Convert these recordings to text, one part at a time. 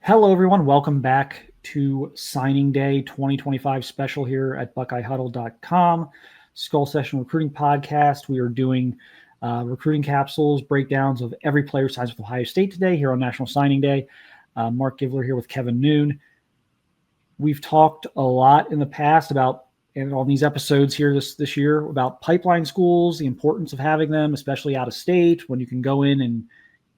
Hello, everyone. Welcome back to Signing Day 2025 special here at BuckeyeHuddle.com. Skull Session Recruiting Podcast. We are doing recruiting capsules, breakdowns of every player signs with Ohio State today here on National Signing Day. Mark Givler here with Kevin Noon. We've talked a lot in the past about, and on these episodes here this year, about pipeline schools, the importance of having them, especially out of state, when you can go in and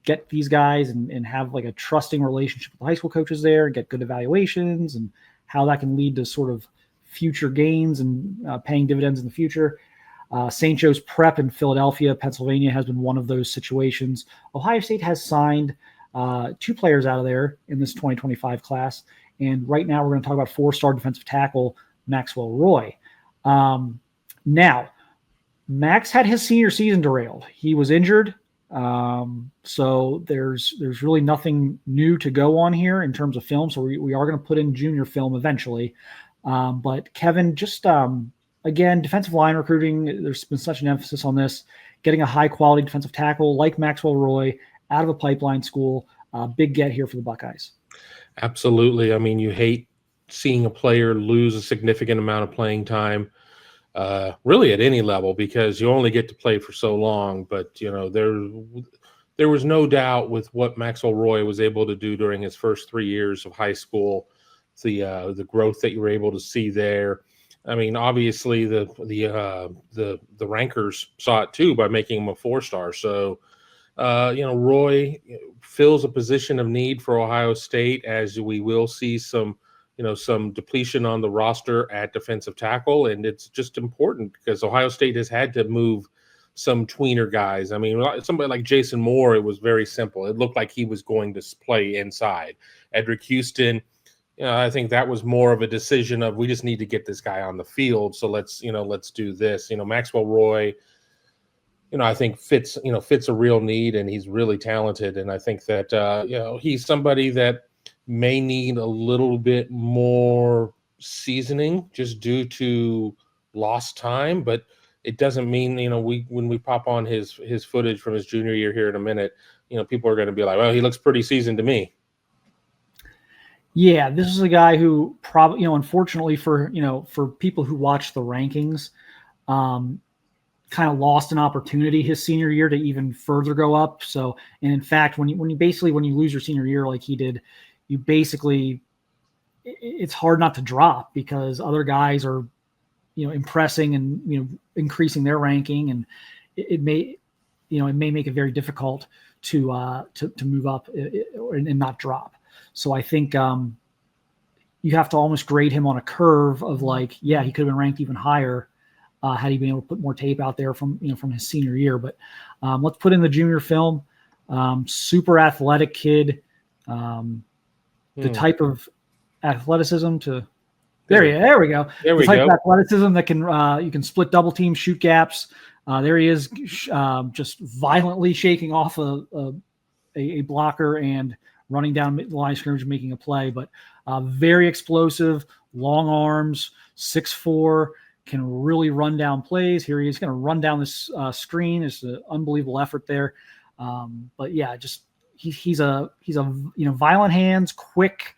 get these guys and have like a trusting relationship with the high school coaches there and get good evaluations, and how that can lead to sort of future gains and paying dividends in the future. St. Joe's Prep in Philadelphia, Pennsylvania has been one of those situations. Ohio State has signed 2 players out of there in this 2025 class. And right now we're going to talk about 4-star defensive tackle Maxwell Roy. Now, Max had his senior season derailed. He was injured. So there's really nothing new to go on here in terms of film. So we are going to put in junior film eventually. But Kevin, just, again, defensive line recruiting, there's been such an emphasis on this, getting a high quality defensive tackle like Maxwell Roy out of a pipeline school, big get here for the Buckeyes. Absolutely. I mean, you hate seeing a player lose a significant amount of playing time. Really at any level, because you only get to play for so long. But, you know, there was no doubt with what Maxwell Roy was able to do during his first 3 years of high school, the growth that you were able to see there. I mean, obviously the rankers saw it too by making him a 4-star. So, Roy fills a position of need for Ohio State, as we will see some depletion on the roster at defensive tackle. And it's just important because Ohio State has had to move some tweener guys. I mean, somebody like Jason Moore, it was very simple. It looked like he was going to play inside. Edric Houston, I think that was more of a decision of, we just need to get this guy on the field. So let's do this. Maxwell Roy, I think fits a real need, and he's really talented. And I think that, he's somebody that may need a little bit more seasoning just due to lost time, but it doesn't mean, when we pop on his footage from his junior year here in a minute, people are going to be like, well, he looks pretty seasoned to me. Yeah, this is a guy who probably, unfortunately for people who watch the rankings, kind of lost an opportunity his senior year to even further go up. So, and in fact, when you lose your senior year like he did, you basically, it's hard not to drop because other guys are, impressing and, increasing their ranking. And it may make it very difficult to move up and not drop. So I think you have to almost grade him on a curve of like, yeah, he could have been ranked even higher had he been able to put more tape out there from his senior year. But let's put in the junior film. Super athletic kid. The type of athleticism to there we go. There we the type go. Of athleticism that can you can split double team, shoot gaps. There he is, just violently shaking off a blocker and running down the line of scrimmage, making a play. But very explosive, long arms, 6'4", can really run down plays. Here he is going to run down this screen. It's an unbelievable effort there. But yeah, just. He's a violent hands, quick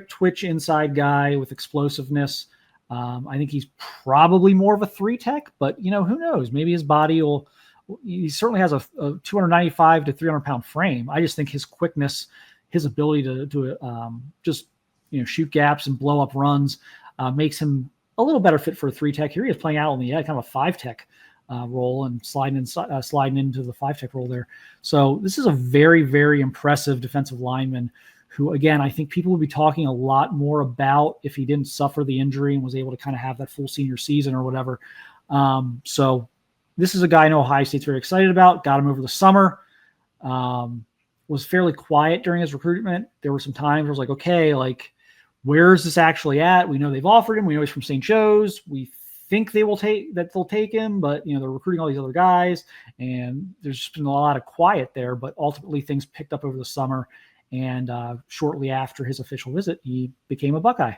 twitch inside guy with explosiveness. I think he's probably more of a 3-tech, but who knows? Maybe his body will. He certainly has a 295 to 300 pound frame. I just think his quickness, his ability to just shoot gaps and blow up runs makes him a little better fit for a 3-tech. Here he is playing out on the kind of a 5-tech. Role and sliding into the 5-tech role there. So this is a very, very impressive defensive lineman who, again, I think people would be talking a lot more about if he didn't suffer the injury and was able to kind of have that full senior season or whatever. So this is a guy I know Ohio State's very excited about. Got him over the summer. Was fairly quiet during his recruitment. There were some times where I was like, okay, like, where is this actually at? We know they've offered him. We know he's from St. Joe's. We think they'll take him, but they're recruiting all these other guys, and there's just been a lot of quiet there. But ultimately, things picked up over the summer, and shortly after his official visit, he became a Buckeye.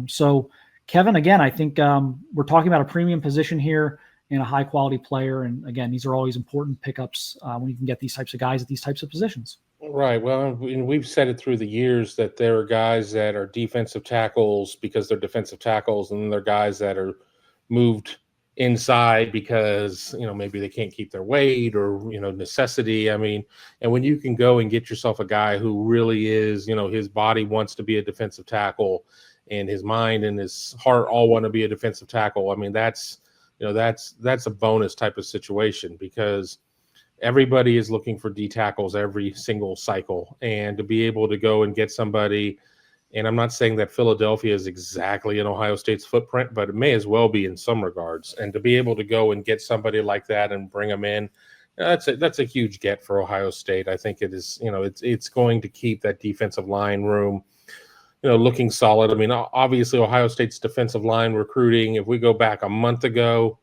So, Kevin, again, I think we're talking about a premium position here and a high quality player. And again, these are always important pickups when you can get these types of guys at these types of positions. Right. Well, we've said it through the years that there are guys that are defensive tackles because they're defensive tackles, and then there are guys that are moved inside because, maybe they can't keep their weight or, necessity. I mean, and when you can go and get yourself a guy who really is, his body wants to be a defensive tackle and his mind and his heart all want to be a defensive tackle. I mean, that's a bonus type of situation, because everybody is looking for D tackles every single cycle, and to be able to go and get somebody. And I'm not saying that Philadelphia is exactly in Ohio State's footprint, but it may as well be in some regards. And to be able to go and get somebody like that and bring them in, that's a huge get for Ohio State. I think it is, it's going to keep that defensive line room, looking solid. I mean, obviously Ohio State's defensive line recruiting, if we go back a month ago,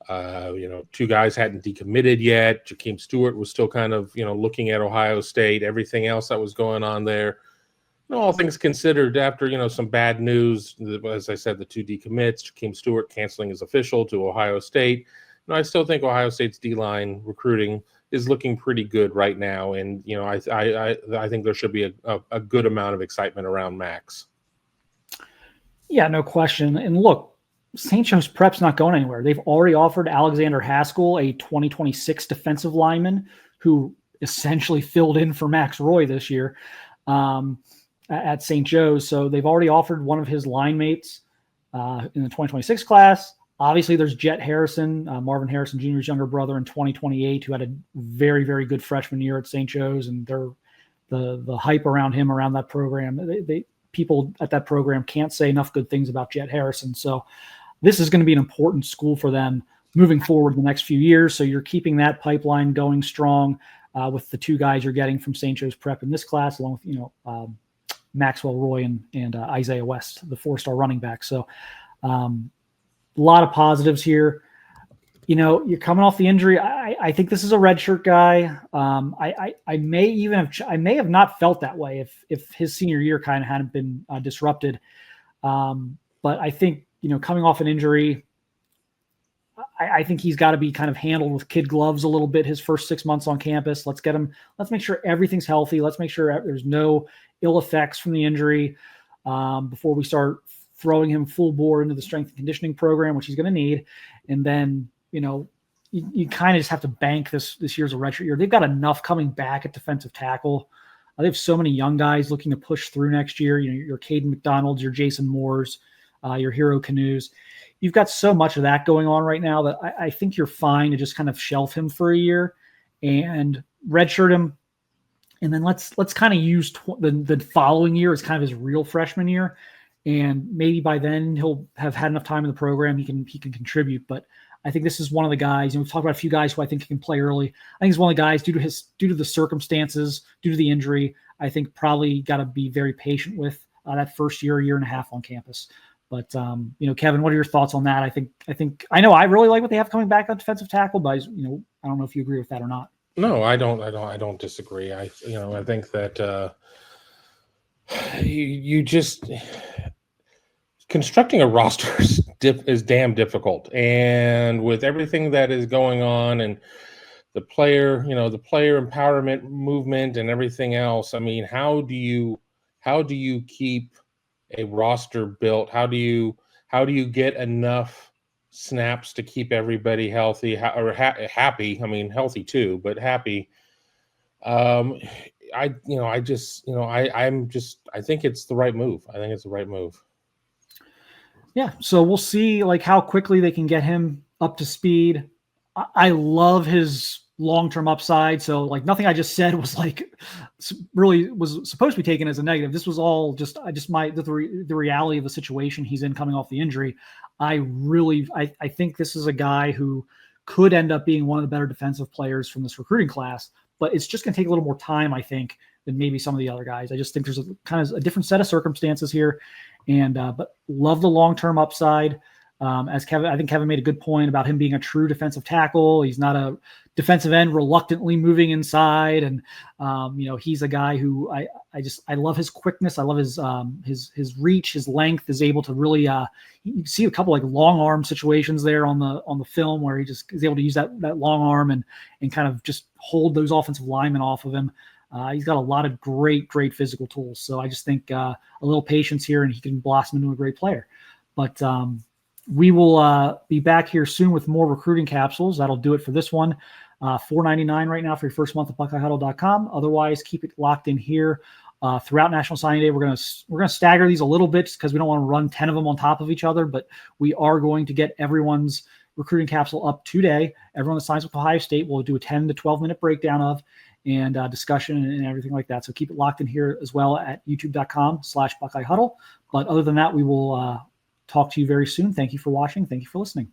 two guys hadn't decommitted yet. Jakeem Stewart was still kind of, looking at Ohio State, everything else that was going on there. All things considered, after, some bad news, as I said, the 2 decommits, Jakeem Stewart canceling his official to Ohio State. I still think Ohio State's D-line recruiting is looking pretty good right now. And, I think there should be a good amount of excitement around Max. Yeah, no question. And look, St. Joe's Prep's not going anywhere. They've already offered Alexander Haskell, a 2026 defensive lineman who essentially filled in for Max Roy this year. At St. Joe's. So they've already offered one of his line mates in the 2026 class. Obviously, there's Jet Harrison, Marvin Harrison Jr.'s younger brother in 2028, who had a very, very good freshman year at St. Joe's, and the hype around him, around that program. People at that program can't say enough good things about Jet Harrison. So this is going to be an important school for them moving forward the next few years. So you're keeping that pipeline going strong with the 2 guys you're getting from St. Joe's Prep in this class, along with, Maxwell Roy and Isaiah West, the 4-star running back. So a lot of positives here. You're coming off the injury. I think this is a redshirt guy. I may have not felt that way if his senior year kind of hadn't been disrupted. But I think, coming off an injury, I think he's got to be kind of handled with kid gloves a little bit his first 6 months on campus. Let's make sure everything's healthy. Let's make sure there's no ill effects from the injury before we start throwing him full bore into the strength and conditioning program, which he's going to need. And then, you kind of just have to bank this year's a redshirt year. They've got enough coming back at defensive tackle. They have so many young guys looking to push through next year. Your Caden McDonald's, your Jason Moores, your Hero Canoes. You've got so much of that going on right now that I think you're fine to just kind of shelf him for a year and redshirt him. And then let's kind of use the following year as kind of his real freshman year. And maybe by then he'll have had enough time in the program. He can contribute. But I think this is one of the guys, and we've talked about a few guys who I think can play early. I think he's one of the guys due to the circumstances, due to the injury, I think probably got to be very patient with that first year and a half on campus. But Kevin, what are your thoughts on that? I know I really like what they have coming back on defensive tackle, but I don't know if you agree with that or not. No, I don't disagree. I think that you just constructing a roster is damn difficult, and with everything that is going on and the player empowerment movement and everything else. I mean, how do you keep a roster built? How do you get enough snaps to keep everybody healthy or happy? I mean, healthy too, but happy. I think it's the right move. I think it's the right move. Yeah. So we'll see how quickly they can get him up to speed. I love his long-term upside. So nothing I just said was really was supposed to be taken as a negative. This was all just the reality of the situation he's in coming off the injury. I think this is a guy who could end up being one of the better defensive players from this recruiting class, but it's just going to take a little more time, I think, than maybe some of the other guys. I just think there's a different set of circumstances here, but love the long-term upside. I think Kevin made a good point about him being a true defensive tackle. He's not a defensive end reluctantly moving inside. And, he's a guy who I love his quickness. I love his reach, his length, is able to really, you see a couple long arm situations there on the film where he just is able to use that long arm and kind of just hold those offensive linemen off of him. He's got a lot of great physical tools. So I just think a little patience here, and he can blossom into a great player. But we will be back here soon with more recruiting capsules. That'll do it for this one. $4.99 right now for your first month at BuckeyeHuddle.com. Otherwise, keep it locked in here throughout National Signing Day. We're gonna stagger these a little bit because we don't want to run 10 of them on top of each other. But we are going to get everyone's recruiting capsule up today. Everyone that signs with Ohio State will do a 10 to 12 minute breakdown of and discussion and everything like that. So keep it locked in here as well at youtube.com/BuckeyeHuddle. But other than that, we will talk to you very soon. Thank you for watching. Thank you for listening.